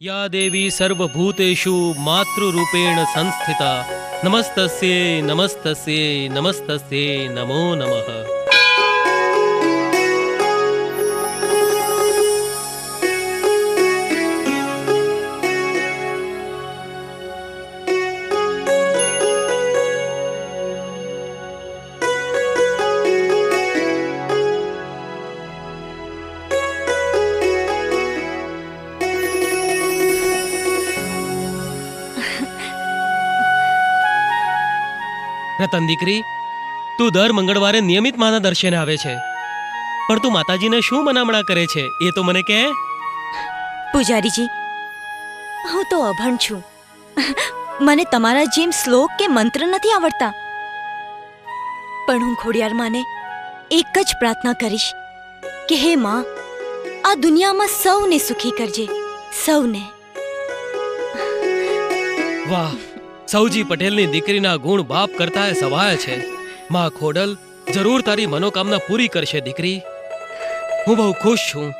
या देवी सर्वभूतेषु मातृरूपेण संस्थिता नमस्तस्यै नमस्तस्यै नमस्तस्यै नमो नमः। રતન દીકરી, તું દર મંગળવારે નિયમિત માના દર્શને આવે છે, પણ તું માતાજીને શું મનામણા કરે છે એ તો મને કહે. પૂજારીજી, હું તો અભણ છું. મને તમારા જેમ શ્લોક કે મંત્ર નથી આવડતા. પણ હું ખોડિયાર માને એક જ પ્રાર્થના કરીશ કે હે માં, આ દુનિયામાં સૌને સુખી કરજે, સૌને. વાહ, સૌજી પટેલની દીકરીના ગુણ બાપ કરતા સવાય છે. માં ખોડલ જરૂર તારી મનોકામના પૂરી કરશે દીકરી. હું બહુ ખુશ છું.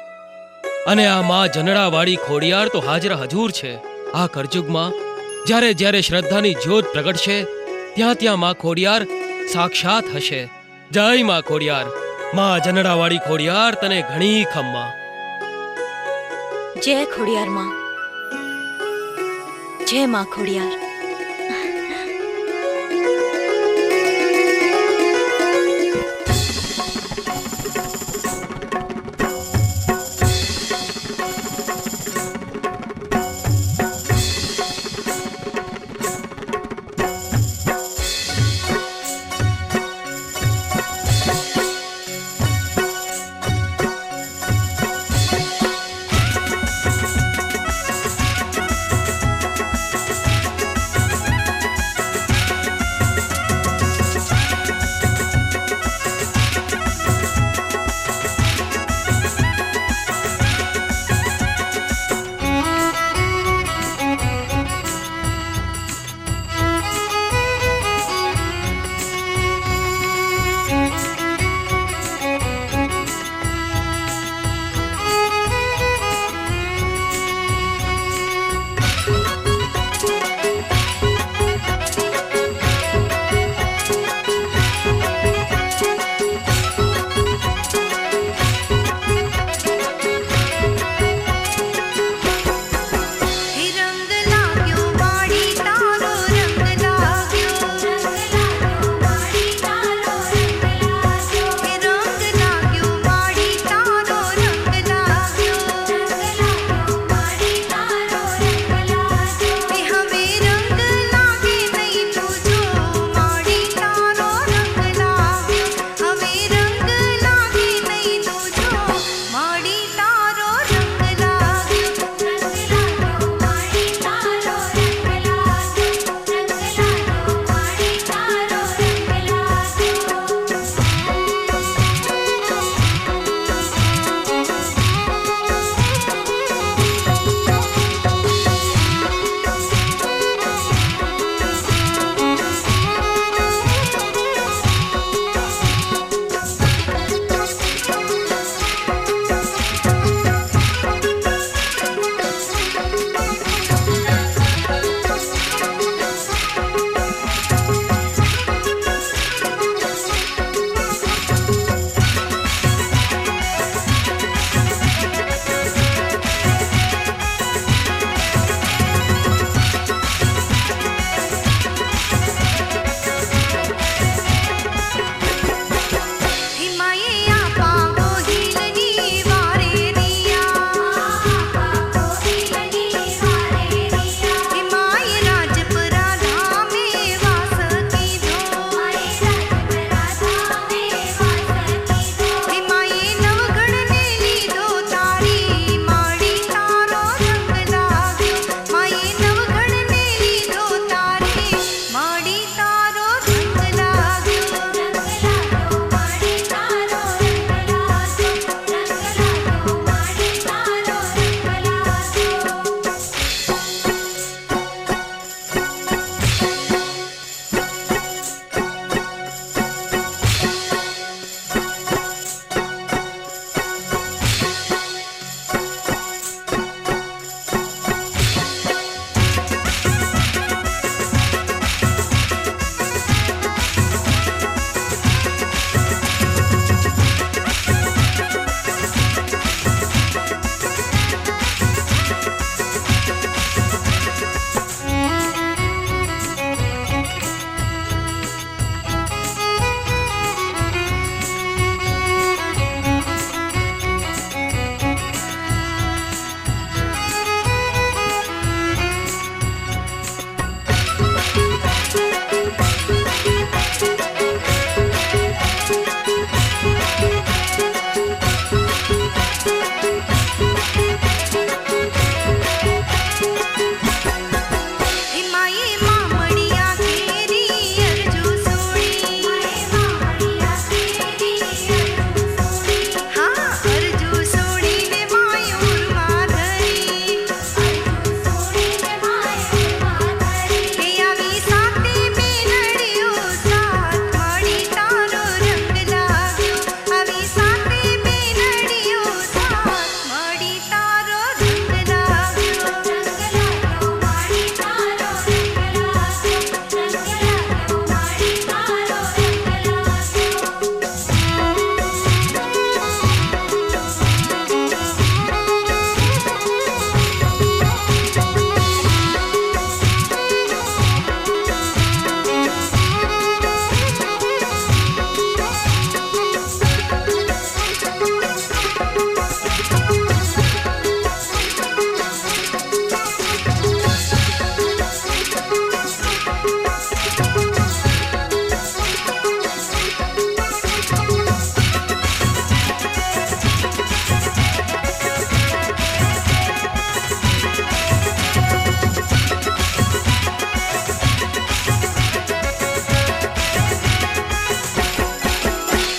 અને આ માં જનડાવાળી ખોડિયાર તો હાજર હજૂર છે. આ કળજુગમાં જ્યારે જ્યારે શ્રદ્ધાની જ્યોત પ્રગટશે, ત્યાં ત્યાં માં ખોડિયાર સાક્ષાત હશે. જય માં ખોડિયાર. માં જનડાવાળી ખોડિયાર તને ઘણી ખમ્મા. જય ખોડિયાર માં, જય માં ખોડિયાર.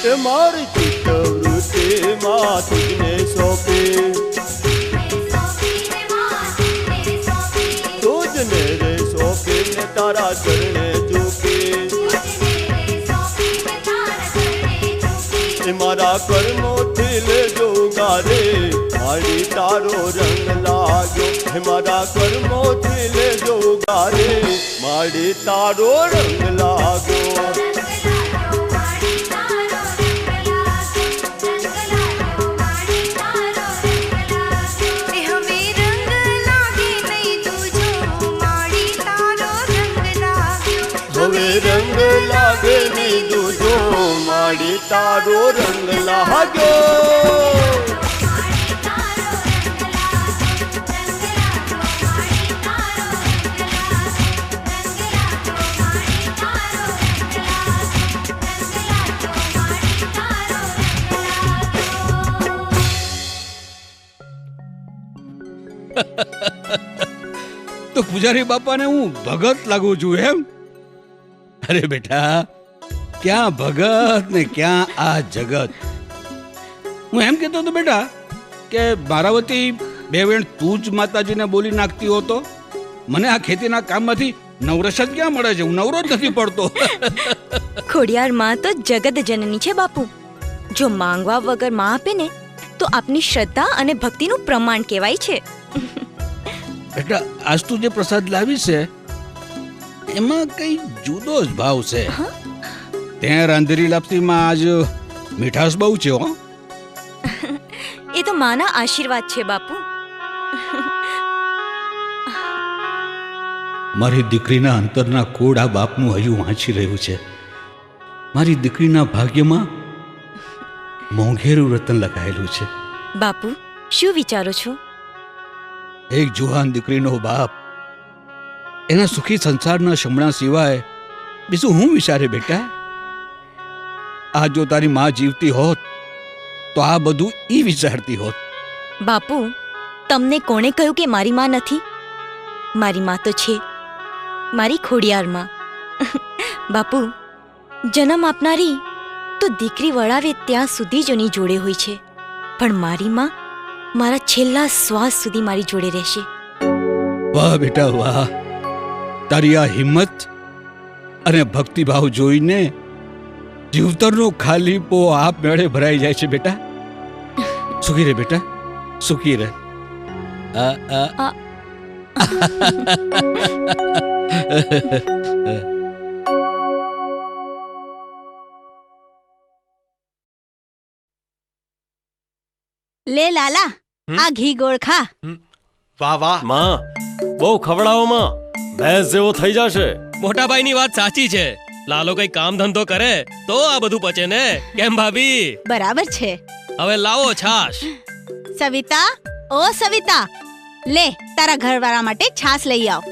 એ મારી ચિત્તવૃત્તિમાં તુજને સોંપે, તુજને રે સોંપે ને તારા ચરણે ઝૂકે, એ મારા કર્મોથી લેજો ગારે મારી તારો રંગ લાગ્યો, હે મારા કર્મોથી લેજો ગારે મારી તારો રંગ લાગ્યો. હવે રંગ લાગે નહીં દૂજો મારી તારો રંગ લાગ્યો. તો પૂજારી બાપાને હું ભગત લાગુ છું એમ? અરે બેટા, ક્યાં ભગત ને ક્યાં આ જગત. હું એમ કહેતો હતો બેટા કે મારાવતી બે વેણ તું જ માતાજીને બોલી નાખતી હો તો મને આ ખેતીના કામમાંથી નવરસ જ ક્યાં મળે છે? હું નવરો જ નથી પડતો. ખોડિયાર માં તો જગત જનની છે બાપુ. જો માંગવા વગર માં આપે ને તો આપની શ્રદ્ધા અને ભક્તિનું પ્રમાણ કહેવાય છે. બેટા, આજ તું જે પ્રસાદ લાવી છે એમાં કઈ જુદો જ ભાવ છે. ત્યાં રાંધેલી લાપસીમાં આજ મીઠાશ બહુ છે હો. એ તો માના આશીર્વાદ છે બાપુ. મારી દીકરીના અંતરના કોડ આ બાપનું હજુ વાંચી રહ્યું છે. મારી દીકરીના ભાગ્યમાં મોંઘેરું રતન લખાયેલું છે. બાપુ, શું વિચારો છો? એક જુવાન દીકરીનો બાપ એના સુખી સંસારના શમણા સિવાય બીજું હું વિચારે બેટા? આ જો તારી માં જીવતી હોત તો આ બધું ઈ વિચારતી હોત. બાપુ, તમને કોણે કહ્યું કે મારી માં નથી? મારી માં તો છે, મારી ખોડિયાર માં. બાપુ, જન્મ આપનારી તો દીકરી વળાવે ત્યાં સુધી જ એની જોડે હોય છે, પણ મારી માં મારા છેલ્લા શ્વાસ સુધી મારી જોડે રહેશે. વાહ બેટા વાહ, તારી આ હિંમત અને ભક્તિભાવ જોઈને જીવતરનો ખાલીપો આપ મેળે ભરાઈ જાય છે બેટા. સુખી રહે બેટા, સુખી રહે. લે લાલા, આ ઘી ગોળ ખા. વાહ વાહ માં, બહુ ખવડાવો માં, ભેંસ જેવો થઈ જશે. મોટા ભાઈની વાત સાચી છે. લાલો કઈ કામ ધંધો કરે તો આ બધું પચે ને. કેમ ભાભી? બરાબર છે. હવે લાવો છાશ. સવિતા, ઓ સવિતા, લે તારા ઘરવાળા માટે છાશ લઈ આવ.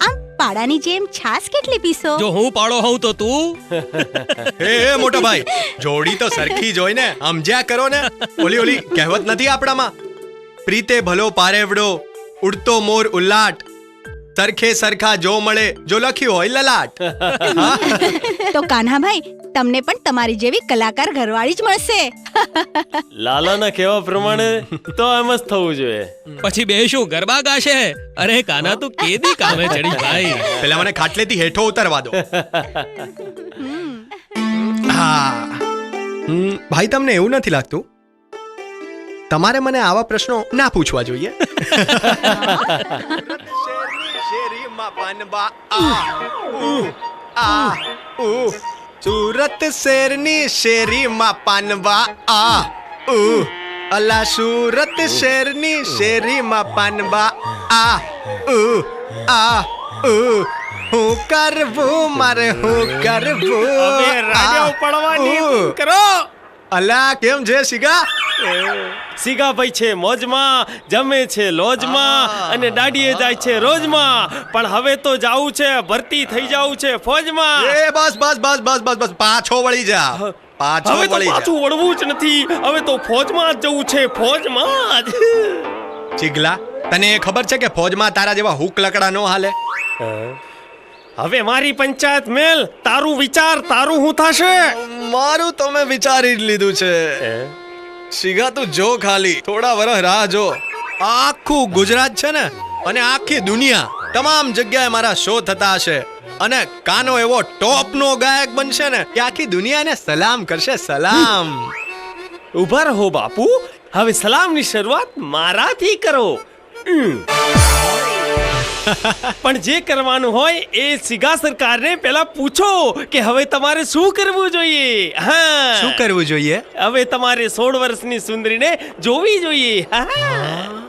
આમ પાડાની જેમ છાશ કેટલી પીશો? જો હું પાડો હોઉં તો તું. એ મોટા ભાઈ, જોડી તો સરખી જ હોય ને, સમજ્યા કરો ને. ઓલી કહેવત નથી આપણામાં, પ્રીતે ભલો પારેવડો, ઉડતો મોર ઉલ્લાટ, સરખે સરખા જો મળે જો લખ્યું હોય લલાટ. તો કાન્હાભાઈ, તમને પણ તમારી જેવી કલાકાર ઘરવાળી જ મળશે. લાલાના કહેવા પ્રમાણે તો એમ જ થવું જોઈએ. પછી બે શું ગરબા ગાશે? અરે કાના, તું કેદી કામે ચડી ભાઈ. પેલા મને ખાટલેથી હેઠો ઉતરવા દો. હા, ભાઈ તમને એવું નથી લાગતું તમારે મને આવા પ્રશ્નો ના પૂછવા જોઈએ? સુરત શેરની શેરીમાં પાનવા આ અલા, સુરત શેરની શેરીમાં પાનવા આ હું કરવું મારે, હું કરવું. કરો અલા, કેમ છે સિગા? સીગા ભાઈ છે મોજમાં, જમે છે લોજમાં અને દાડીએ જાય છે રોજમાં. પણ હવે તો જાવું છે, ભરતી થઈ જાવું છે ફોજમાં. એ બસ બસ બસ બસ બસ બસ, પાછો વળી જા, પાછો હવે તો વળી જા. પાછું વળવું જ નથી, હવે તો ફોજમાં જ જવું છે, ફોજમાં જ. ચિગલા, તને એ ખબર છે કે ફોજમાં તારા જેવા હુક લકડા નો હાલે? હવે મારી પંચાયત મેલ, તારું વિચાર, તારું હું થશે. મારું તો મેં વિચારી જ લીધું છે. શીગા તું જો ખાલી થોડા વર્ષ રાહ જો. આખું ગુજરાત છે ને અને આખી દુનિયા તમામ જગ્યાએ મારા શો થતા હશે અને કાનો એવો ટોપનો ગાયક બનશે ને કે આખી દુનિયાને સલામ કરશે. સલામ. ઉભા રહો બાપુ, હવે સલામની શરૂઆત મારાથી કરો. પણ જે કરવાનું હોય એ સિગા સરકારને પહેલા પૂછો કે હવે તમારે શું કરવું જોઈએ. હા, શું કરવું જોઈએ? હવે તમારે 16 વર્ષની સુંદરીને જોવી જોઈએ. હા.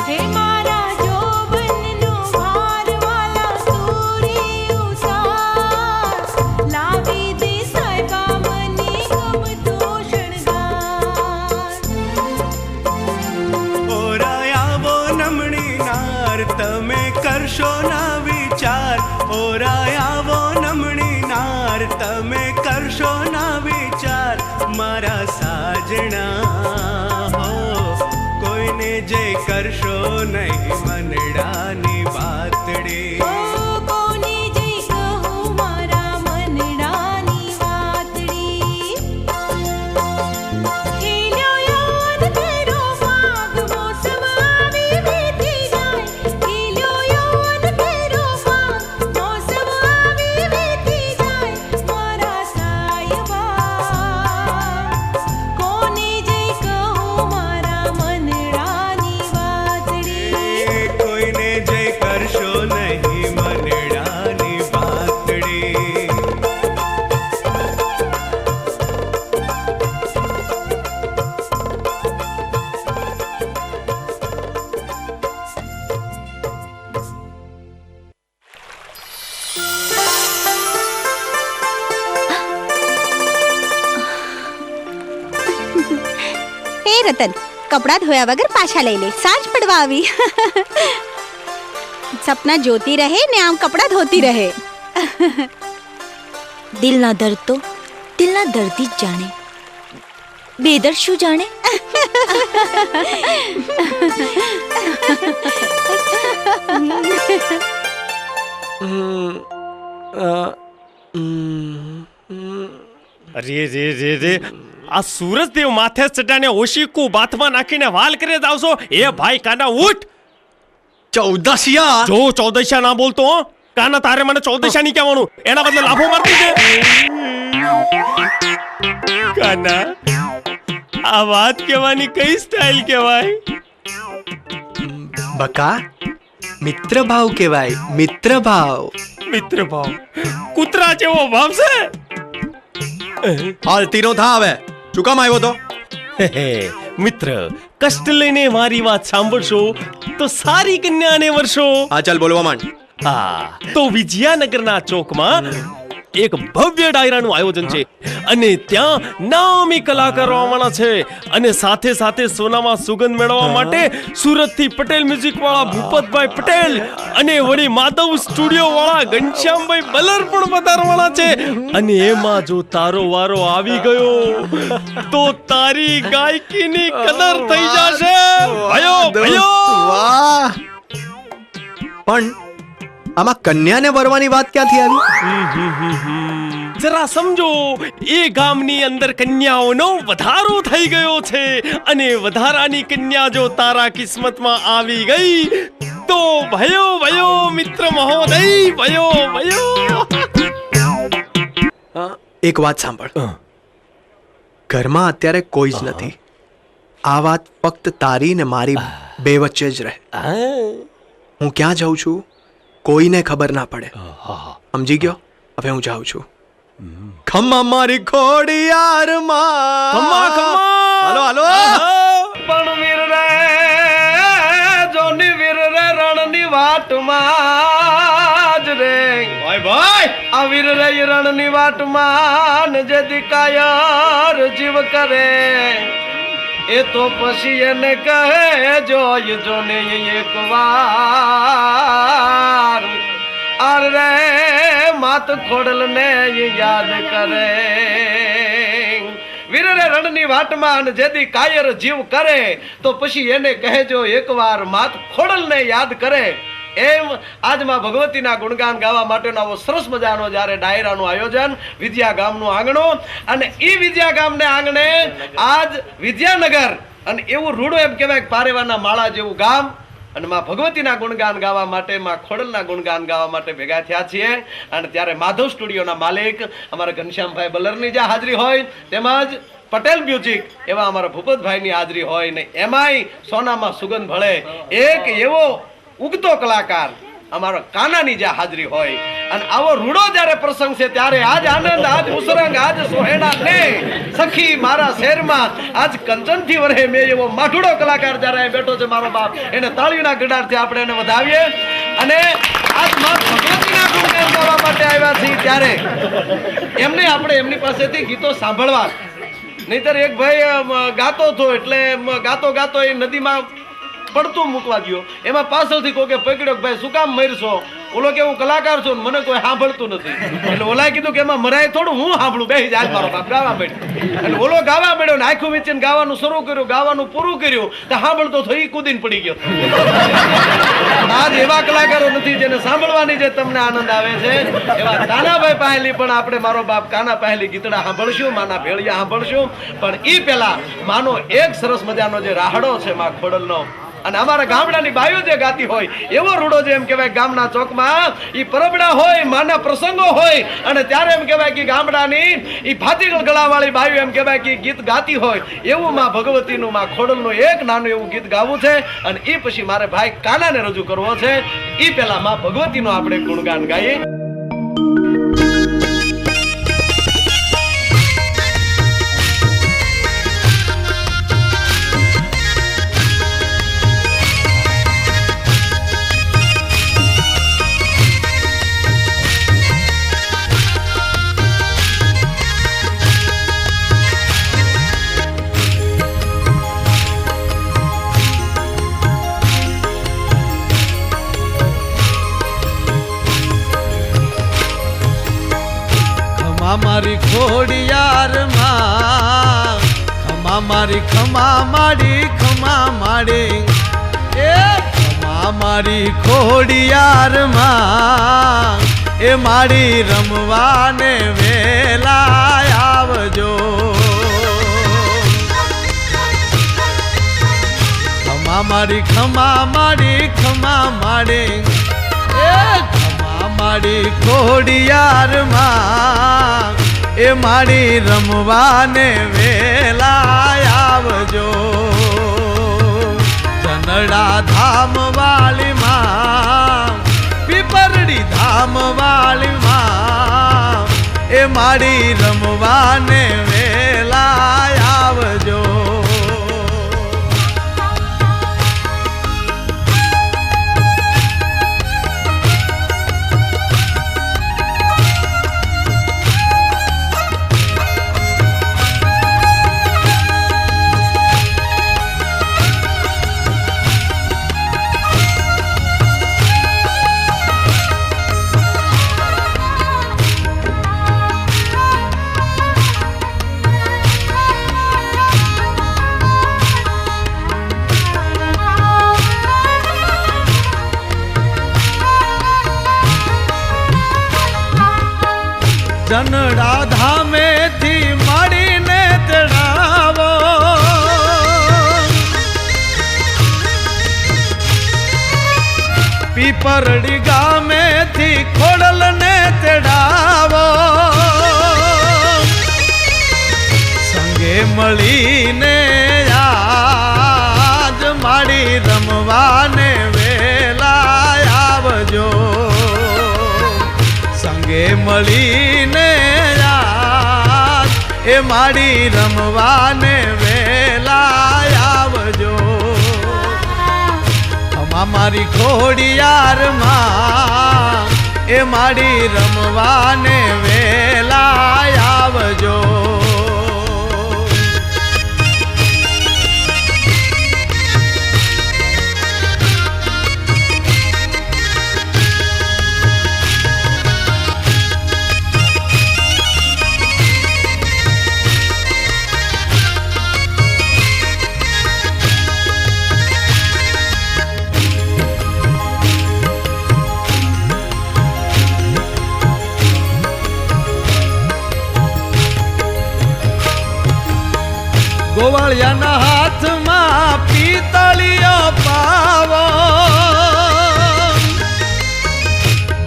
હે મારા જોબનનો ભાર વાલા સૂરી ઉતાર જય કરશો નહીં મનડાની વાતડી. કોને જય કહું મારા મનડાની વાતડી. ખેલ્યો યાદ કરો માગ મોસમ આવી વીતી જાય. ખેલ્યો યાદ કરો માગ મોસમ આવી વીતી જાય. મારા સાયબા કોને જય કહું મારા મનડાની વાતડી. કોઈને જય કરશો નહીં મનડાની વાતડી. હે રતન, કપડાં ધોયા વગર પાછા લઈ લે, સાંજ પડવા આવી. સપના જોતી રહે ને આમ કપડાં ધોતી રહે. દિલના દર્દ તો દિલના દર્દી જ જાણે, બેદર્દ શું જાણે. અરે રે રે રે, આ સૂરજદેવ માથે ચટાને ઓશીકું બાથમાં નાખીને વાલ કરે જાવશો. એ ભાઈ કાના ઉઠ. ચૌદસિયા જો ચૌદશા ના બોલતો હો. કાના તારે મને ચૌદશા નહીં કહેવાનું, એના બદલે લાફો મારતી છે. કાના, આ વાત કહેવાની કઈ સ્ટાઇલ કહેવાય? બકા મિત્ર ભાવ કહેવાય, મિત્ર ભાવ. મિત્ર ભાવ કૂતરા જેવો ભાવ છે. હાલતીનો થા હવે. શું કામ આવ્યો તો? મિત્ર, કષ્ટ લઈને મારી વાત સાંભળશો તો સારી કન્યાને વરસો. હા ચાલ બોલવા માંડ. હા, તો વિજયાનગરના ચોકમાં એક ભવ્ય ડાયરાનું આયોજન છે અને ત્યાં નામી કલાકારો આવવાના છે અને સાથે સાથે સોનામાં સુગંધ મેળવવા માટે સુરતથી પટેલ મ્યુઝિક વાળા ભૂપતભાઈ પટેલ અને વળી માધવ સ્ટુડિયો વાળા ઘનશ્યામભાઈ બલર પણ પધારવાના છે. અને એમાં જો તારો વારો આવી ગયો તો તારી ગાયકીની કદર થઈ જશે. ભયો ભયો. વાહ, પણ આમાં કન્યાને વરવાની વાત ક્યાંથી આવી? જરા સમજો, એ ગામની અંદર કન્યાઓનો વધારો થઈ ગયો છે અને વધારાની કન્યા જો તારા કિસ્મતમાં આવી ગઈ તો ભયો ભયો મિત્ર મહોદય, ભયો ભયો. એક વાત સાંભળ, ઘરમાં અત્યારે કોઈ જ નથી. આ વાત ફક્ત તારી ને મારી બે વચ્ચે જ રહે. હું ક્યાં જાઉં છું કોઈને ખબર ના પડે, સમજી ગયો? હવે હું જાઉં છું. ખમ્મા મારી ખોડિયાર માં. ખમ્મા ખમ્મા. હાલો હાલો. પણ વીર રે જોની વીર રે રણની વાટમાં જ રે. ભાઈ ભાઈ, આ વીર રે રણની વાટમાં ને જે દિકાયર જીવ કરે એ તો પછી એને કહે જોઈ ને એક વાર. આર રે માત ખોડલ ને યાદ કરે. વીર રે રણની વાટમાં જેદી કાયર જીવ કરે તો પછી એને કહેજો એકવાર માત ખોડલ ને યાદ કરે. એમ આજમાં ભગવતીના ગુણગાન ગાવા માટેનો આવો સરસ મજાનો જ્યારે ડાયરાનું આયોજન વિદ્યા ગામનું આંગણું, અને એ વિદ્યા ગામને આંગણે આજ વિદ્યાનગર અને એવું રૂડું એમ કહેવાય પારેવાના માળા જેવું ગામ અને માં ભગવતીના ગુણગાન ગાવા માટે, માં ખોડલના ગુણગાન ગાવા માટે ભેગા થયા છીએ. અને ત્યારે માધવ સ્ટુડિયોના માલિક અમારા ઘનશ્યામભાઈ બલરની જ્યાં હાજરી હોય તેમજ પટેલ મ્યુઝિક એવા અમારા ભૂપતભાઈની હાજરી હોય ને એમાંય સોનામાં સુગંધ ભળે એક એવો ઉગતો કલાકાર અમારો કાનાની જ્યાં હાજરી હોય. અને આવો રૂડો જ્યારે પ્રસંગ છે ત્યારે આજ આનંદ, આજ મુસરંગ, આજ સોહેણા ને સખી મારા શહેરમાં આજ કંચનથી વરે મેં એવો માઠુડો કલાકાર જ્યારે બેઠો છે મારો બાપ, એને તાળીના ગડારથી આપણે એને વધાવીએ. અને આજ માં ભગવતીના ગુણગાન ગાવા માટે આવ્યા છીએ ત્યારે એમને આપણે એમની પાસેથી ગીતો સાંભળવા. નહીતર એક ભાઈ ગાતો હતો એટલે ગાતો ગાતો એ નદીમાં પડતું મૂકવા ગયો, એમાં પાછળથી કોઈ પકડ્યો ભાઈ શું કામ મરશો, ઓલો કે હું કલાકાર છું ને મને કોઈ સાંભળતું નથી. એટલે ઓલાએ કીધું કે એમાં મરાય થોડું, હું સાંભળું, બેસી જાય મારો બાપ ગાવા માંડ્યો. એટલે ઓલો ગાવા માંડ્યો ને આખું વેચીને ગાવાનું શરૂ કર્યું, ગાવાનું પૂરું કર્યું તો સાંભળતો થઈ કૂદીને પડી ગયો. આજ એવા કલાકારો નથી જેને સાંભળવાની જે તમને આનંદ આવે છે. એવા કાનાભાઈ પહેલી પણ આપણે મારો બાપ કાના પહેલી ગીતડા સાંભળશું, માના ભેળિયા સાંભળશું. પણ ઈ પેલા માનો એક સરસ મજાનો જે રાહડો છે માં ખોડલનો, અને અમારા ગામડાની બાઈઓ જે ગાતી હોય એવો રૂડો જે એમ કહેવાય ગામના ચોકમાં ઈ પરબડા હોય, માના પ્રસંગો હોય, અને ત્યારે એમ કહેવાય કે ગામડાની ઈ ભાતીગળ ગળાવાળી બાઈઓ એમ કહેવાય કે ગીત ગાતી હોય એવું માં ભગવતીનું માં ખોડલનું એક નાનું એવું ગીત ગાવું છે. અને ઈ પછી મારે ભાઈ કાનાને રજૂ કરવો છે. ઈ પહેલા માં ભગવતીનું આપણે ગુણગાન ગાઈએ. મારી ખોડિયાર માં ખમા મારી ખમા માડી ખમા માડી એ ખમા મારી ખોડિયાર માં એ માડી રમવાને વેલા આવજો. ખમા મારી ખમા માડી ખમા માડી એ માડી ખોડિયાર માં એ માડી રમવાને વેલા આવજો. જનડા ધામ વાળી માં પીપરડી ધામ વાળી માં એ માડી રમવાને વેલા આવજો. જનડા ધામેથી મળીને તેડાવો, પીપરડી ગામેથી ખોડલને તેડાવો. સંગે મળીને આજ માડી રમવાને વેલા આવજો. સંગે મળીને એ માડી રમવાને વેલા આવજો. ખમા મારી ખોડિયાર માં એ માડી રમવાને વેલા આવજો. ગોવાળિયાના હાથમાં પિતળીઓ પાવો,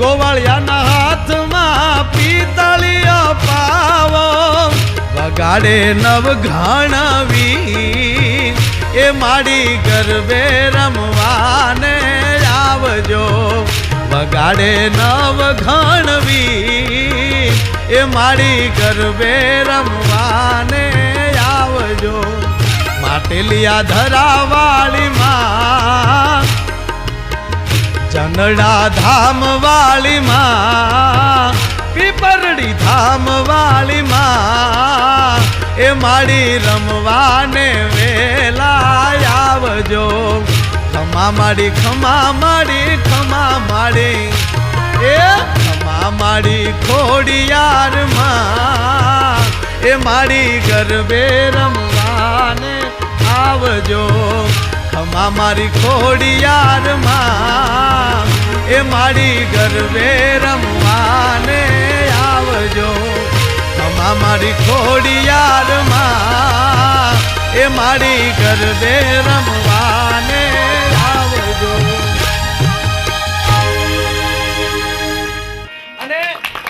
ગોવાળિયાના હાથમાં પિતળીઓ પાવો. વગાડે નવ ઘાણવી એ માડી ગરબે રમવાને આવજો. વગાડે નવ ઘાણવી એ માડી ગરબે રમવાને આવજો. માટેલિયા ધરાવાળી માં જનડા ધામ વાળી માં પીપરડી ધામ વાળી માં એ માડી રમવાને વેલા આવજો. ખમા માડી ખમા માડી ખમા માડી એ ખમા મારી ખોડિયાર માં એ મારી ગરબે રમવાને આવજો ખમા મારી ખોડિયાર માં એ મારી ગરબે રમવાને આવજો ખમા મારી ખોડિયાર માં એ મારી ગરબે રમવાને આવજો. અને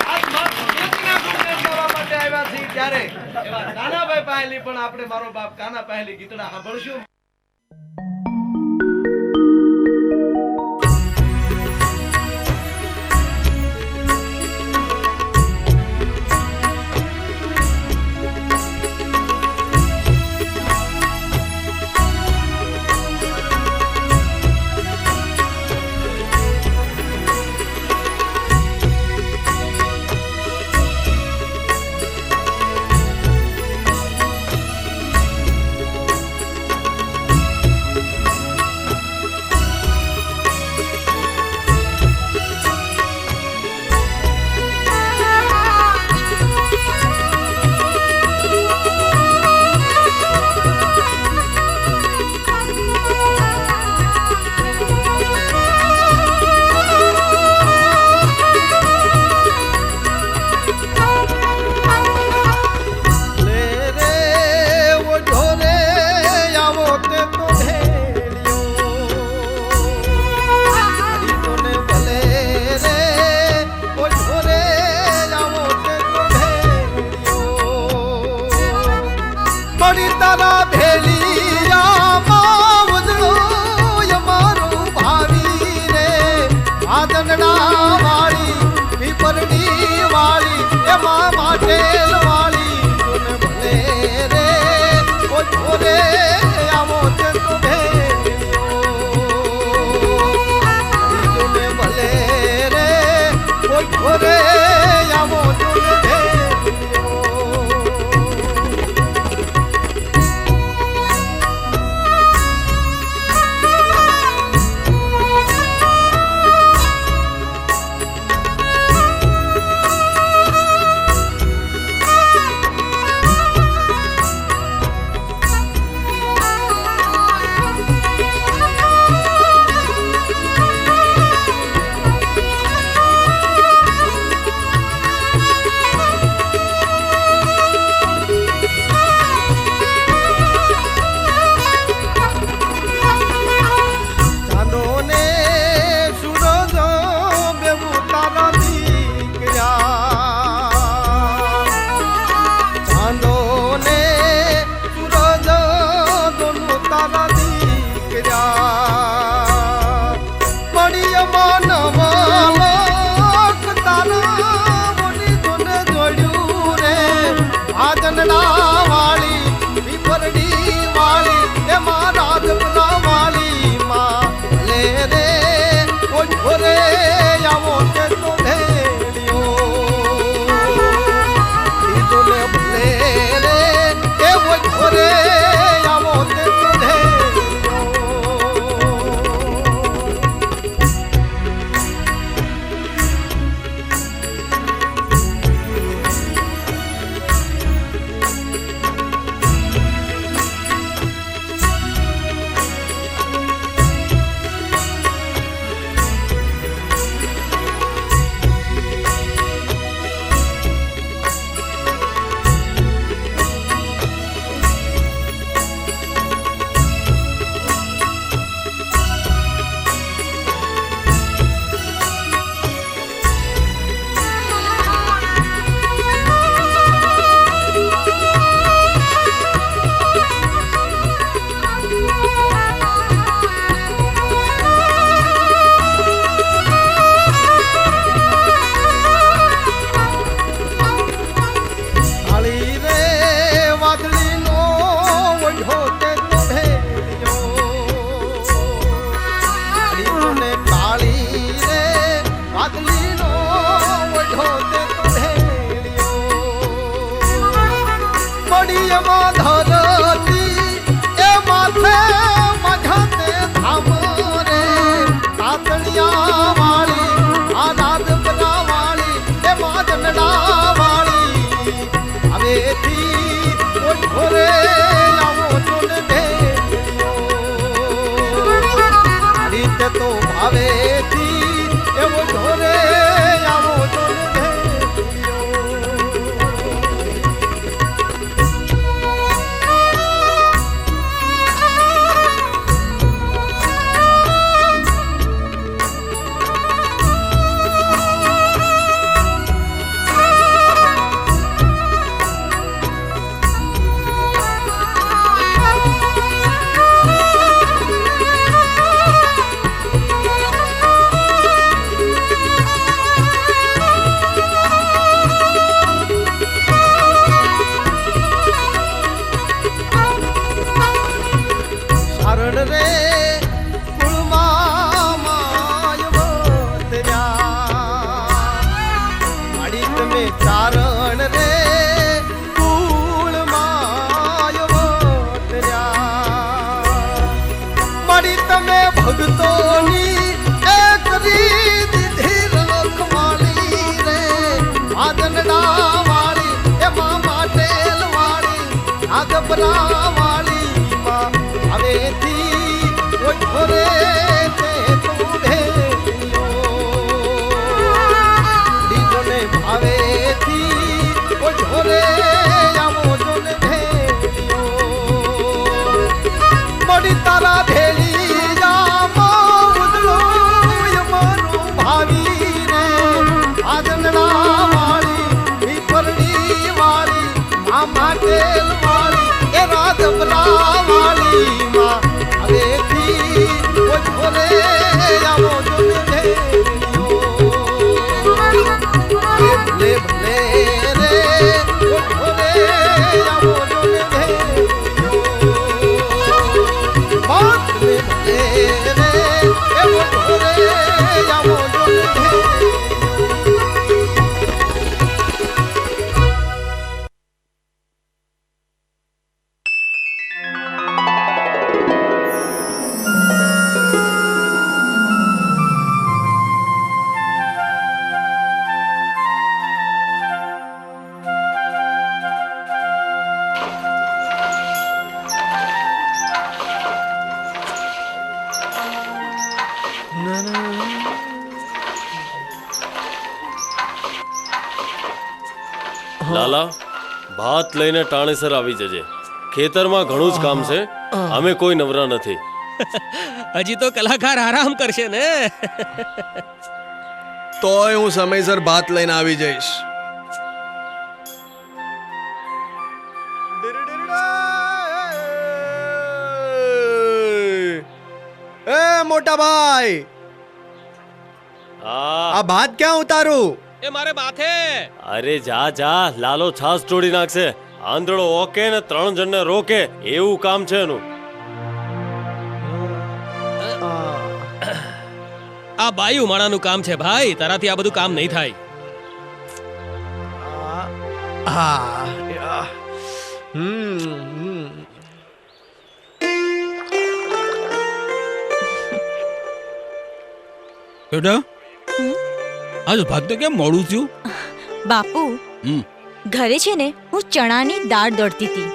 આજ માં ભગવતીના ગુણગાન ગાવા માટે આવ્યા છીએ ત્યારે એવા કાનાભાઈ પહેલી પણ આપણે મારો બાપ કાના પહેલી ગીતડા સાંભળશું. એ તો ભાવેથી એવો ઢોરે આવો તો શરણ રે કુળમાં માયવતર્યા માડી તમે ચારણ રે કુળમાં માયવતર્યા માડી તમે ભક્તોની એક દીધી રખમાળી રે આદનડા વાળી એમાં માટેલ વાળી આગબરા વાળી માં હવેથી કોઈ ઘરે તે તું દીજોને ભાવેથી કોઈ ઘરે આવો જોને મળી તારા ભેલી જામો ઉદળો મારું ભાવી રે આજનડા વાળી વિપરણી વાળી આ માટેલ વાળી એ રાજબરા વાળી માં હવેથી કોઈ ઘરે આવો જોને ભલે ભલે રે કોઈ ઘરે આવો જોને ભલે ભલે રે એવો ઘરે આવો જોને લાલા ભાત લઈને ટાણેસર આવી જજે. ખેતરમાં ઘણું જ કામ છે, અમે કોઈ નવરા નથી. હજી તો કલાકાર આરામ કરશે ને. તોય હું સમયસર ભાત લઈને આવી જઈશ. એ મોટા ભાઈ, આ ભાત ક્યાં ઉતારું? એ મારે માથે. અરે જા જા, લાલો છાસ તોડી નાખશે. આંધળો ઓકે ને 3 જણને રોકે એવું કામ છે એનું. આ બાયુ માણાનું કામ છે ભાઈ, તારાથી આ બધું કામ નહીં થાય. બેટા આજ ભાત કેમ મોડું થયું? બાપુ ઘરે છે ને હું ચણાની દાળ દળતી હતી.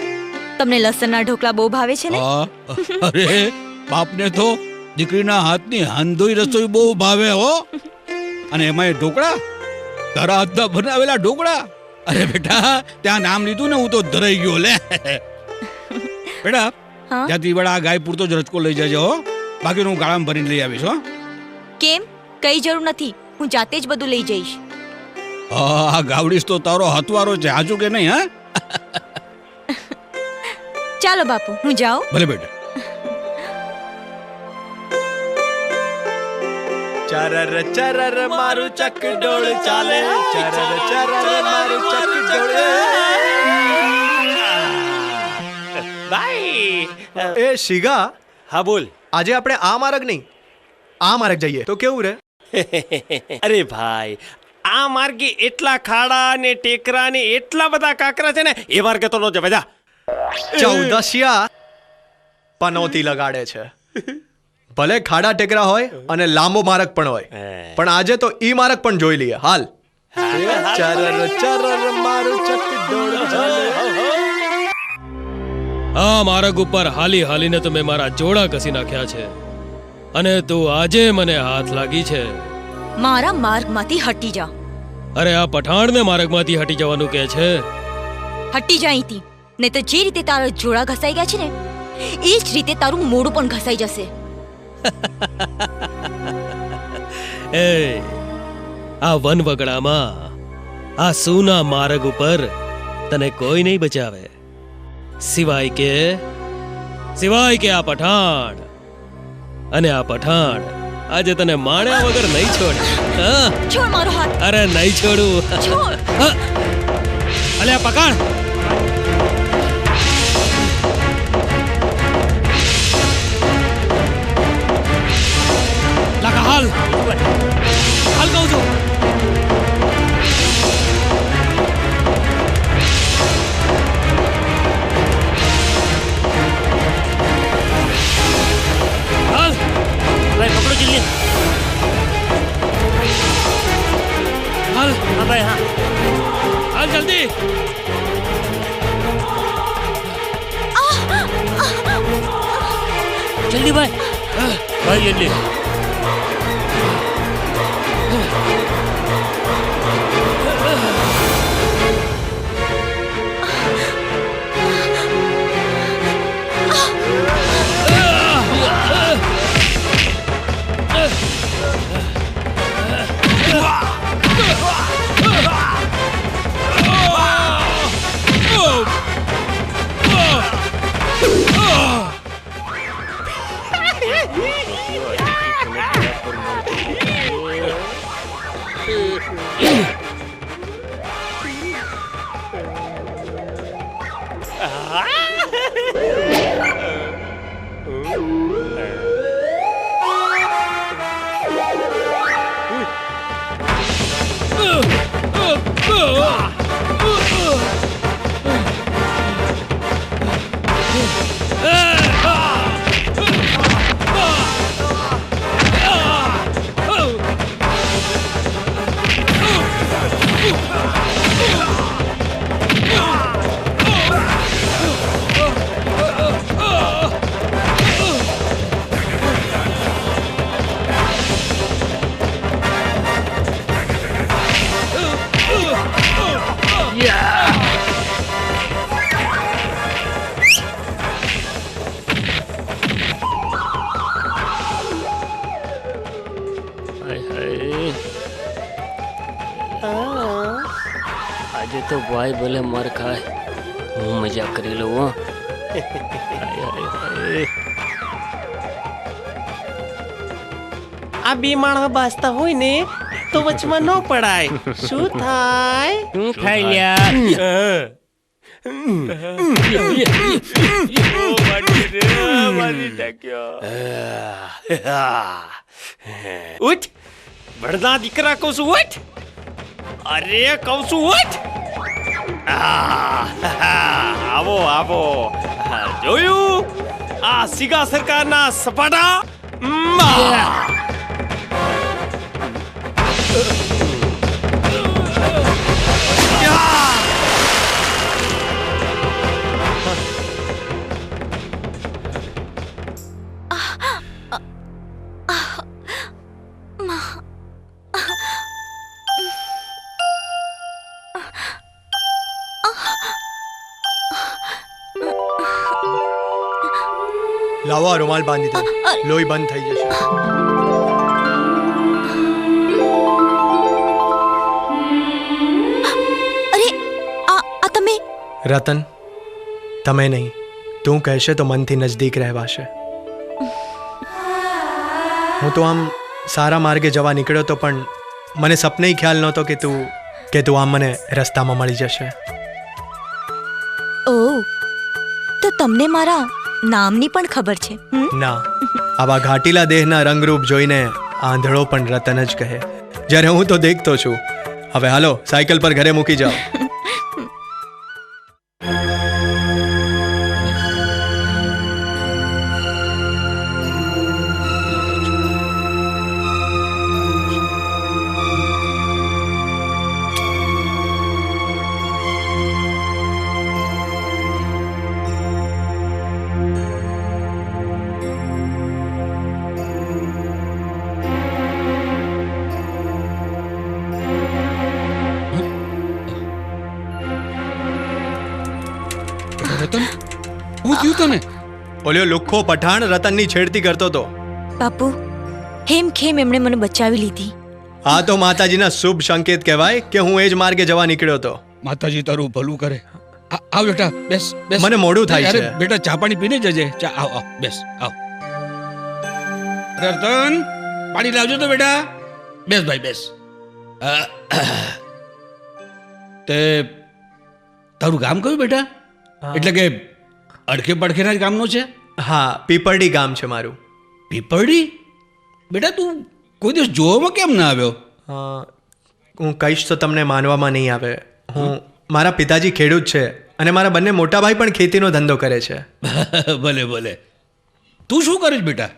તમને લસણના ઢોકળા બહુ ભાવે છે ને? અરે બાપને તો દીકરીના હાથની હાંધોઈ રસોઈ બહુ ભાવે હો. અને એમાં ઢોકળા, તારા હાથના બનાવેલા ઢોકળા. અરે બેટા ત્યાં નામ લીધું ને હું તો ધરાઈ ગયો લે. બેટા ત્યાંથી વડા ગાય પૂરતો જ રચકો લઈ જજો હો, બાકી હું ગાળામાં ભરીને લઈ આવીશ હો. કેમ? કઈ જરૂર નથી, હું જાતે જ બધું લઈ જઈશ. આ ગાવડીશ તો તારો હથવારો છે, હાચું કે નહીં? હા ચાલો બાપુ હું જાઉં. ભલે બેટા. ચરર ચરર મારું ચકડોળ ચાલે, ચરર ચરર મારું ચકડોળ. ભાઈ એ શિગા, હા બોલ. આજે આપણે આ માર્ગ નહીં આ માર્ગ જઈએ તો કેવું રે? અરે ભાઈ, આ માર્ગે એટલા ખાડા ને ટેકરા ને એટલા બધા કાંકરા છે ને, એ માર્ગે તો નો જવાય. જા. ચૌદસિયા પનોતી લગાડે છે. ભલે ખાડા ટેકરા હોય અને લાંબો માર્ગ પણ હોય, પણ આજે તો ઈ માર્ગ પણ જોઈ લઈએ. હાલ. ચરર ચરર મારું ચકડોળ ચાલે. આ માર્ગ ઉપર હાલી હાલીને તો મેં મારા જોડા ઘસી નાખ્યા છે. અને તું આજે મને હાથ લાગી છે. મારા માર્ગમાંથી હટી જા. અરે આ પઠાણને માર્ગમાંથી હટી જવાનું કે છે. હટી જા અહીંથી, નહીં તો જે રીતે તારા જોડા ઘસાઈ ગયા છે ને એ જ રીતે તારું મોઢું પણ ઘસાઈ જશે. એ આ વનવગડામાં આ સૂના માર્ગ ઉપર તને કોઈ નહીં બચાવે સિવાય કે આ પઠાણ. અને આ પઠાણ આજે તને માણ્યા વગર નહીં છોડે. હા? છોડ મારો હાથ. અરે નહીં છોડું. છોડ. હા. અલ્યા પકડ. લાગા હાલ કહું છું. હાલ ભાઈ પકડો જલ્દી. હાલ હા ભાઈ હા. હાલ જલ્દી. જલ્દી ભાઈ. ભાઈ જલ્દી. આજે તો ભાઈ ભલે માર ખાય, હું મજા કરી લઉં. હો આ બે માણસ બાજતા હોય ને તો વચમાં ન પડાય. શું થાય? શું થાય લ્યા? ઉઠ ભણના દીકરા, કહું છું ઉઠ. અરે કહું છું ઉઠ. આવો આવો. જોયું આ સિગા સરકારના સપાટા. લાવો આ રૂમાલ બાંધી દો, લોહી બંધ થઈ જશે. અરે આ તમે? રતન, તમે નહીં, તું કહેશે તો મનથી નજદીક રહેવાશે. હું તો આમ સારા માર્ગે જવા નીકળ્યો તો પણ મને સપનેય ખ્યાલ નહોતો કે તું આમ મને રસ્તામાં મળી જશે. ઓહ, તો તમને મારા નામની પણ ખબર છે? ના, આવા ઘાટીલા દેહના રંગરૂપ જોઈને આંધળો પણ રતન જ કહે, જ્યારે હું તો દેખતો છું. હવે હાલો, સાયકલ પર ઘરે મૂકી જાઓ. હું થયું તને? ઓલ્યો લુખ્ખો પઠાણ રતનની છેડતી કરતો હતો. બાપુ હેમ ખેમ એમણે મને બચાવી લીધી. આ તો માતાજીના શુભ સંકેત કહેવાય કે હું એ જ માર્ગે જવા નીકળ્યો હતો. માતાજી તારું ભલું કરે. આવ બેટા, બેસ બેસ. મને મોડું થાય અરે છે. બેટા, ચા પાણી પીને જજે. ચા આવ આવ, બેસ આવ. રતન, પાણી લાવજો તો બેટા. બેસ ભાઈ, બેસ. તે તારું ગામ કયું બેટા? એટલે કે અડખે પડખેના જ ગામનો છે? હા, પીપરડી ગામ છે મારું. પીપરડી? બેટા તું કોઈ દિવસ જોવામાં કેમ ના આવ્યો? હું કહીશ તો તમને માનવામાં નહીં આવે. મારા પિતાજી ખેડૂત છે અને મારા બંને મોટા ભાઈ પણ ખેતીનો ધંધો કરે છે. ભલે ભલે. તું શું કરીશ બેટા?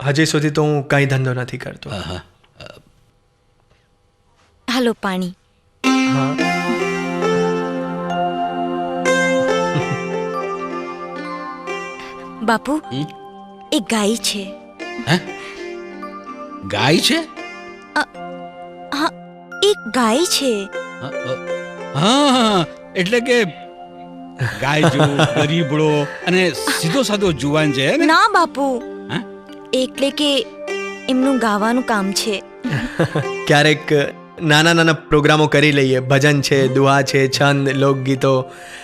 હજી સુધી તો હું કંઈ ધંધો નથી કરતો. હાલો પાણી. બાપુ એ ગાય છે. હે? ગાય છે? હા, એક ગાય છે. હા, એટલે કે ગાય જો ગરીબડો અને સીધો સાધો જુવાન છે ને? ના બાપુ, હે? એટલે કે એમનું ગાવાનું કામ છે. ક્યારેક નાના નાના પ્રોગ્રામો કરી લઈએ. ભજન છે, દુહા છે, છંદ, લોકગીતો.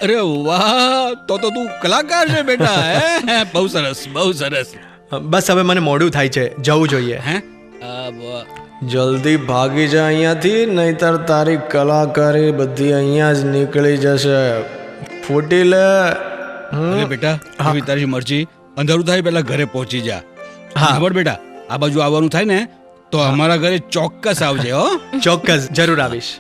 અરે વાહ, તો તું કલાકાર છે બેટા. હે, બહુ સરસ, બહુ સરસ. બસ હવે મને મોડું થાય છે, જવું જોઈએ. હે? જલ્દી ભાગી જા અહીંયાથી, નહીતર તારી કલાકારી બધી અહીંયા જ નીકળી જશે. ફૂટી લે. અરે બેટા, એવી તારી મરજી. અંધારું થાય પહેલા ઘરે પહોંચી જા. હા. ખબર બેટા, આ બાજુ આવવાનું થાય ને તો અમારા ઘરે ચોક્કસ આવજે. હો, ચોક્કસ, જરૂર આવીશ.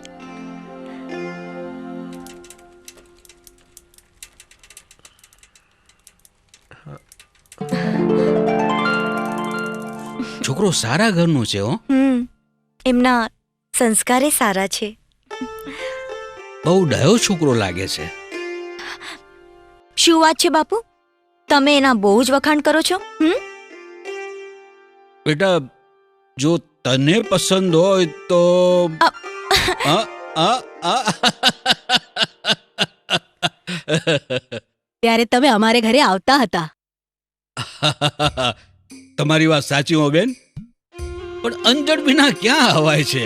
છોકરો સારા ઘરનો છે. હો, એમના સંસ્કારે સારા છે. બહુ ડાયો છોકરો લાગે છે. શું વાત છે બાપુ? તમે એના બહુ જ વખાણ કરો છો. બેટા, જો તને પસંદ હોય તો ત્યારે તમે અમારે ઘરે આવતા હતા. તમારી વાત સાચી હો બેન, પણ અંજળ વિના ક્યાં હવાય છે.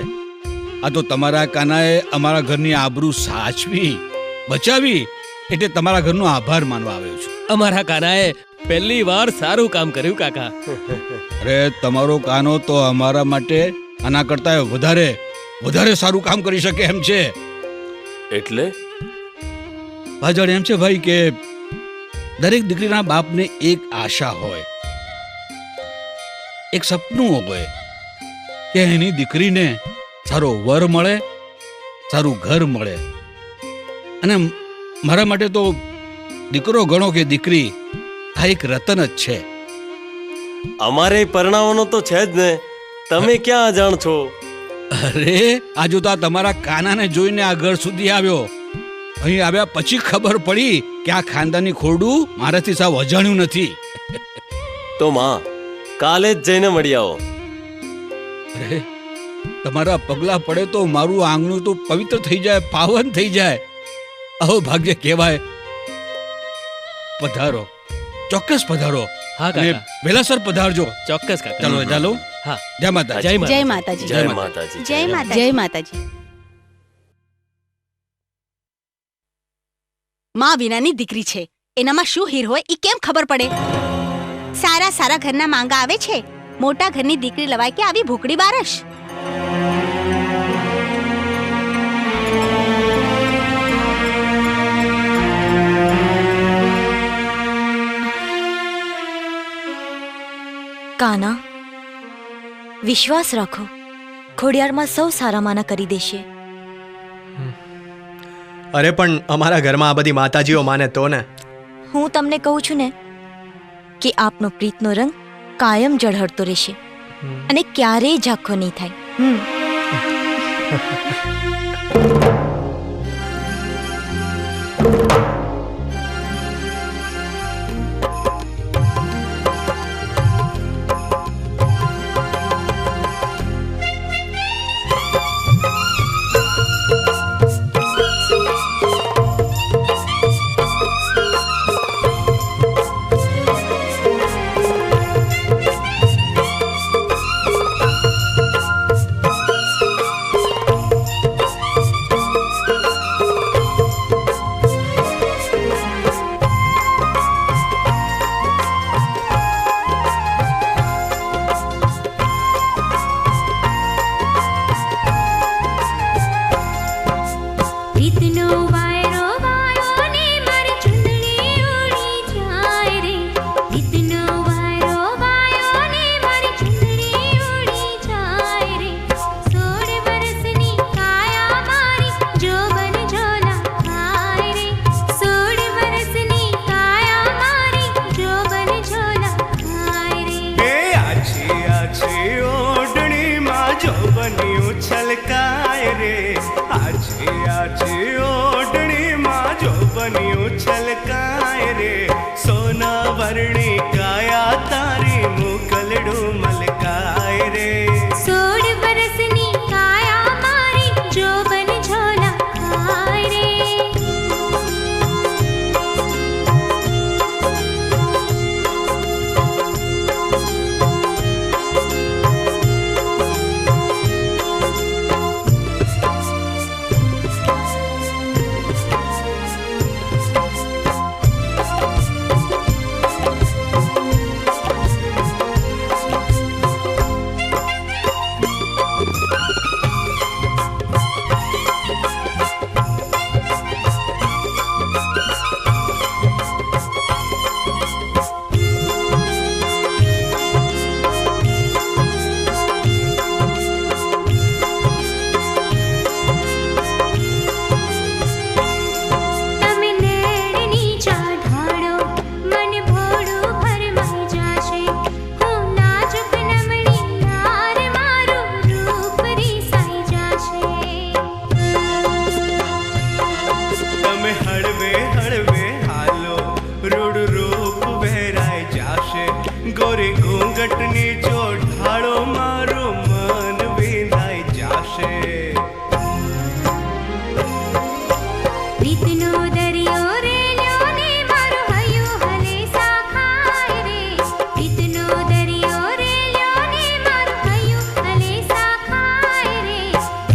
આ તો તમારા કાનાએ અમારા ઘરની આબરૂ સાચવી બચાવી એટલે તમારા ઘરનો આભાર માનવા આવ્યો છું. અમારા કાનાએ પહેલી વાર સારું કામ કર્યું કાકા. અરે તમારો કાનો તો અમારા માટે આના કરતા વધારે વધારે સારું કામ કરી શકે એમ છે. એટલે ભાજણ એમ છે ભાઈ કે દરેક દીકરીના બાપને એક આશા હોય, એક સપનું હોય કે એની દીકરીને સારો વર મળે, સારું ઘર મળે. અને મારા માટે તો દીકરો ગણો કે દીકરી, આ એક રતન જ છે. અમારે પરણાવવાનો તો છે જ ને, તમે ક્યાં અજાણ છો? અરે આજુ તો આ તમારા કાનાને જોઈને આ ઘર સુધી આવ્યો. અહીં આવ્યા પછી ખબર પડી કે આ ખાનદાની ખોરડું મારાથી સાવ અજાણ્યું નથી. તો માં, કાલે જ જઈને મળી આવો. અરે તમારા પગલા પડે તો મારું આંગણું તો પવિત્ર થઈ જાય, પાવન થઈ જાય. આવો ભાગ્ય કહેવાય. પધારો, ચોક્કસ પધારો. હા અને કાકા, વેલાસર પધારજો. ચોક્કસ કાકા. ચાલો ચાલો. હા, જય માતા. જય જય માતા. માતાજી. જય માતાજી. જય માતાજી. જય માતાજી. માં વિનાની દીકરી છે, એનામાં શું હીર હોય એ કેમ ખબર પડે? સારા સારા ઘરના માંગા આવે છે, મોટા ઘરની દીકરી લવાય કે આવી ભૂખડી બારસ? કાના, વિશ્વાસ રાખો, ખોડિયારમાં સૌ સારા માના કરી દેશે. અરે પણ અમારા ઘરમાં આ બધી માતાજીઓ માને તો ને. હું તમને કહું છું ને કે આપનો પ્રીતનો રંગ કાયમ ઝળહળતો રહેશે અને ક્યારેય ઝાંખો નહીં થાય. छलकाए रे सोना वर्णी काया तारी मुकलड़ू मलकाए रे 16 बरसनी काया मारी जोबन झोला खाए रे તમે નેણની ચાઢાળો મન ભોળું ભરમાઈ જાશે હું નાજુક નમણી નાર મારું રૂપ રીસાઈ જાશે તમે હળવે હળવે હાલો રૂડ રૂપ વહેરાય જાશે ગોરી ઘૂંઘટની ચોઢાળો મારું મન વિંધાઈ જાશે રીતનો દરિયો રેલ્યો ને મારું હૈયું હલેસા ખાય રે રીતનો દરિયો રેલ્યો ને મારું હૈયું હલેસા ખાય રે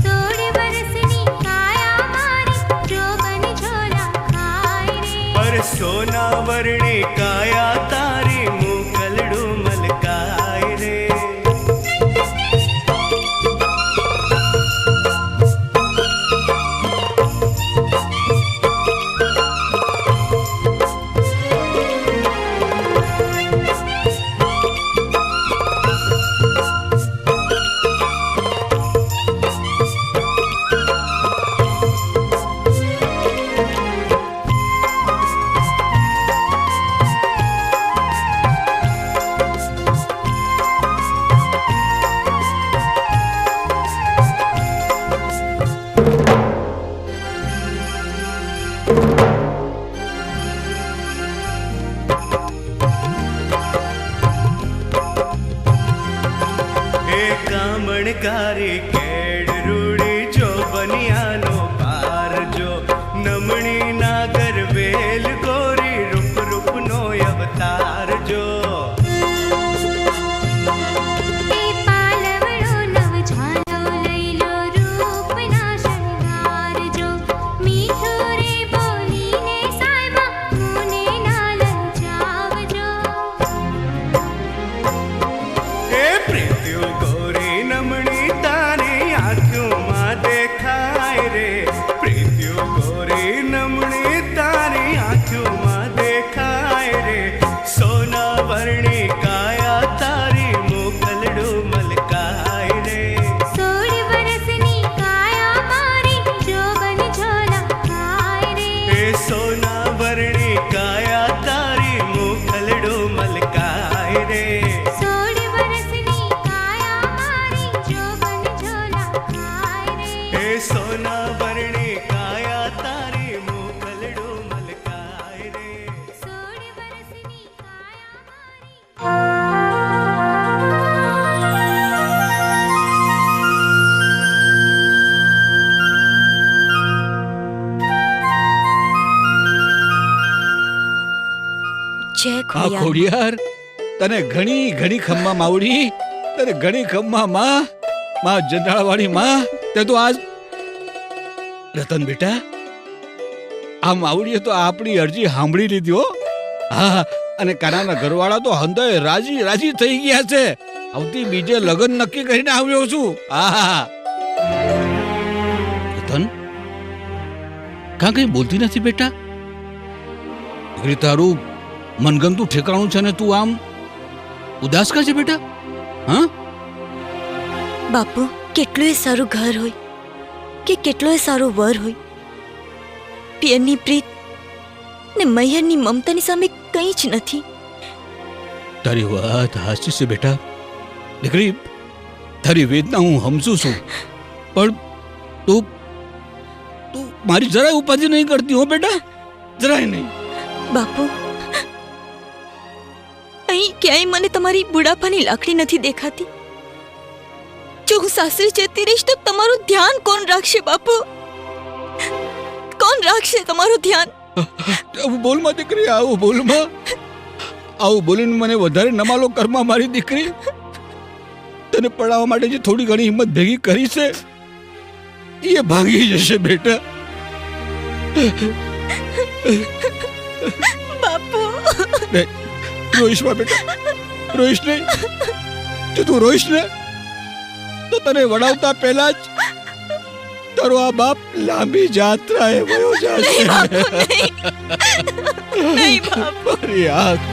16 બરસની કાયા મારી જોબન ઝોલા ખાય રે પર સોના વર્ણી કાયા તારી મુકલડું મલકાય રે એ કામણકારી કેડ રૂડી જો બનિયાનો પાર જો નમણી નાગર વેલ ગોરી રૂપ રૂપનો અવતાર જો તે પાલવડો નવ ઝાલો લઈ લો રૂપના શણગાર જો મીઠો રે બોલીને સાયબા મુને ના લજાવજો એ પ્રીત્યો ગોરી નમણી તારી આંખોમાં દેખાય રે પ્રીત્યો ગોરી નમણી તારી આંખોમાં દેખાય રે સોના વર્ણી કાયા તારી મુકલડું મલકાય રે 16 બરસની કાયા મારી જોબન ઝોલા ખાય રે એ સોના વર્ણી કાયા તારી મુકલડું મલકાય રે 16 બરસની કાયા મારી જોબન ઝોલા ખાય રે એ સોના વર્ણી કાયા તારી મુકલડું મલકાય રે 16 બરસની કાયા મારી જય આ ખોડિયાર ખોડિયાર તને ઘણી ઘણી ખમ્મા માવડી તને ઘણી ખમ્મા માં જંજાળાવાળી માં તે તો આજ રતન બેટા આ માવડીએ તો આપણી અરજી સાંભળી લીધી હો હા અને કાનાના ઘરવાળા તો હંધાય રાજી રાજી થઈ ગયા છે આવતી બીજે લગ્ન નક્કી કરીને આવ્યો છું હા રતન કાં કઈ બોલતી નથી બેટા દીકરી તારું મનગમતું ઠેકાણું છે ને તું આમ ઉદાસ કા છે બેટા હા બાપુ કેટલુંય સારું ઘર હોય કે કેટલોય સારો વર હોય પિયરની પ્રીત ને મૈયરની મમતાની સામે કંઈ જ નથી. તારી વાત હાચી છે બેટા. દીકરી તારી વેદના હું સમજુ છું, પણ તું તું મારી જરાય ઉપાધિ નહીં કરતી હો બેટા. જરાય નહીં. બાપુ, અહીં ક્યાંય મને તમારી બુઢાપાની લાકડી નથી દેખાતી. જો હું સાસરે જતી રહીશ તો તમારું ધ્યાન કોણ રાખશે બાપુ? કોણ રાખશે તમારું ધ્યાન? આવું બોલમાં દીકરી, આવું બોલમાં. આવું બોલીને મને વધારે નમાલો કરમાં મારી દીકરી. તને પડાવવા માટે જે થોડી ઘણી હિંમત ભેગી કરી છે એ ભાગી જશે બેટા. બાપુ, રોઈશ માં બેટા, રોઈશ નહીં. જો તું રોઈશ ને તો તને વડાવતા પહેલા જ તારો આ બાપ લાંબી જાત્રાએ વયો જશે. નહીં બાપુ. મારી આંખ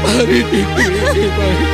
મારી દીકરી, મારી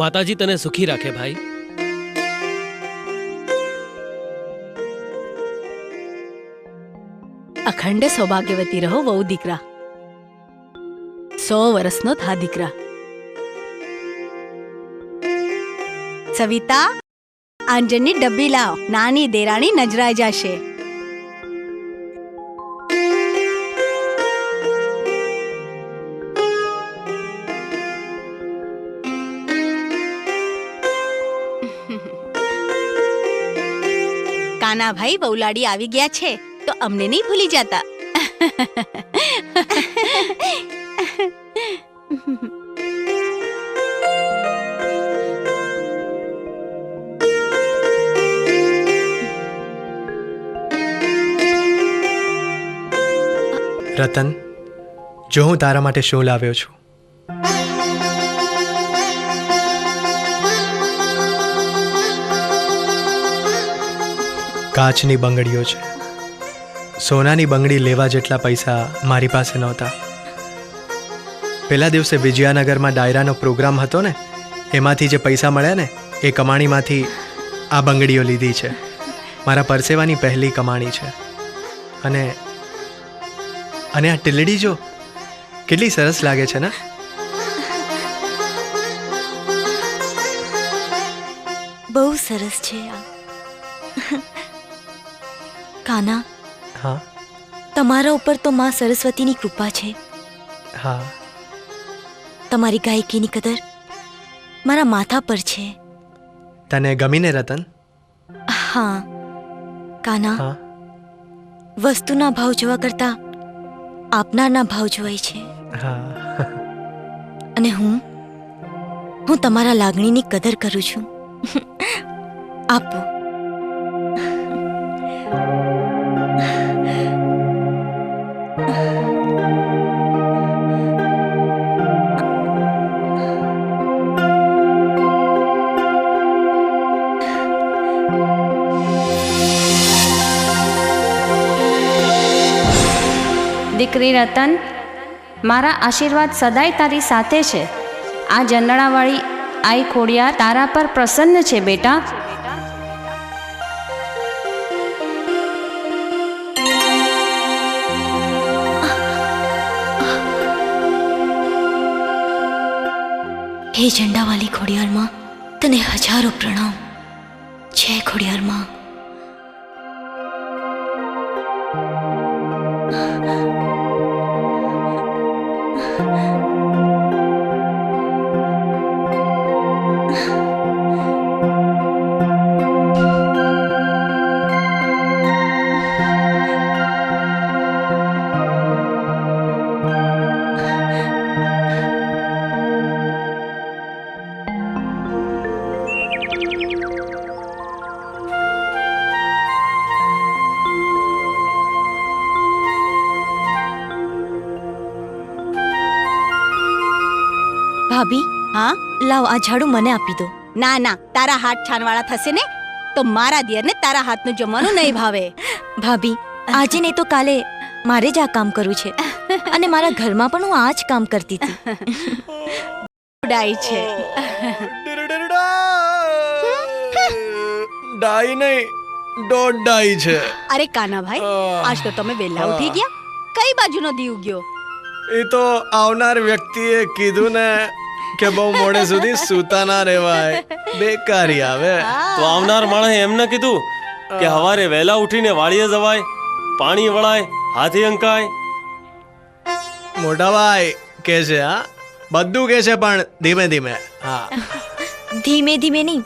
માતાજી તને સુખી રાખે ભાઈ. અખંડ સૌભાગ્યવતી રહો વહુ દીકરા. 100 વર્ષનો થા દીકરા. સવિતા, આંજણની ડબ્બી લાવ. નાની દેરાણી નજરાઈ જશે. કાનાભાઈ વહુલાડી આવી ગયા છે તો અમને નહીં ભૂલી જતા. રતન, જો હું તારા માટે શું લાવ્યો છું. કાચની બંગડીઓ છે. સોનાની બંગડી લેવા જેટલા પૈસા મારી પાસે નહોતા. પેલા દિવસે વિજયાનગરમાં ડાયરાનો પ્રોગ્રામ હતો ને, એમાંથી જે પૈસા મળ્યા ને એ કમાણીમાંથી આ બંગડીઓ લીધી છે. મારા પરસેવાની પહેલી કમાણી છે. અને અને આ ટીલડી જો કેટલી સરસ લાગે છે ને. બહુ સરસ છે આ. કાના, હા તમારા ઉપર તો માં સરસ્વતીની કૃપા છે. હા, તમારી ગાયકીની કદર મારા માથા પર છે. તને ગમીને રતન? હા કાના, હા, વસ્તુના ભાવ જોવા કરતા આપનારના ભાવ જોવાય છે. હા. અને હું તમારા લાગણીની કદર કરું છું. આપો. દીકરી રતન, મારા આશીર્વાદ સદાય તારી સાથે છે. આ જંદણાવાળી આઈ ખોડિયાર તારા પર પ્રસન્ન છે બેટા. હે ઝંડાવાલી ખોડિયારમાં, તને હજારો પ્રણામ. જય ખોડિયારમાં. ભાભી, હા લાવ આ ઝાડુ મને આપી દો. ના ના, તારા હાથ છાનવાળા થશે ને તો મારા દિયરને તારા હાથનું જમવાનું નહીં ભાવે. ભાભી, આજે નહીં તો કાલે મારે જ આ કામ કરવું છે અને મારા ઘરમાં પણ હું આ જ કામ કરતી હતી. ડાઈ છે. ડાઈ નહીં, દોઢ ડાઈ છે. અરે કાનાભાઈ, આજ તો તમે વહેલા ઉઠી ગયા. કઈ બાજુનો દીવ ગયો? એ તો આવનાર વ્યક્તિએ કીધું ને કે બહુ મોડે સુધી સૂતા ના રહેવાય, બેકારી આવે. તો આવનાર માણસે એમને કીધું કે હવારે વહેલા ઉઠીને વાડીએ જવાય, પાણી વળાય, હાથી અંકાય. મોટા ભાઈ કે છે, હા બધું કે છે, પણ ધીમે ધીમે. હા, ધીમે ધીમે નહીં,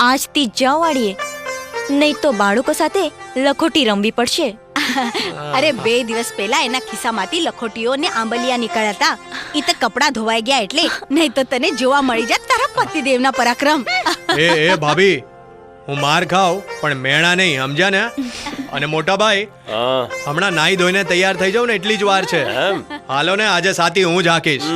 આજથી જ જાઓ વાળીએ, નહીં તો બાળકો સાથે લખોટી રમવી પડશે. અરે 2 દિવસ પહેલા એના ખિસ્સામાંથી લખોટીઓ ને આંબલિયા નીકળ્યા હતા. ઈ તો કપડા ધોવાઈ ગયા એટલે, નહીં તો તને જોવા મળી જાત તારા પતિદેવના પરાક્રમ. એ ભાભી, હું માર ખાવ પણ મેણા નહીં, સમજ્યા ને? અને મોટા ભાઈ, હમણાં નાઈ ધોઈને તૈયાર થઈ જાવ ને એટલી જ વાર છે. હાલો ને, આજે સાથી હું જ હાકીશ.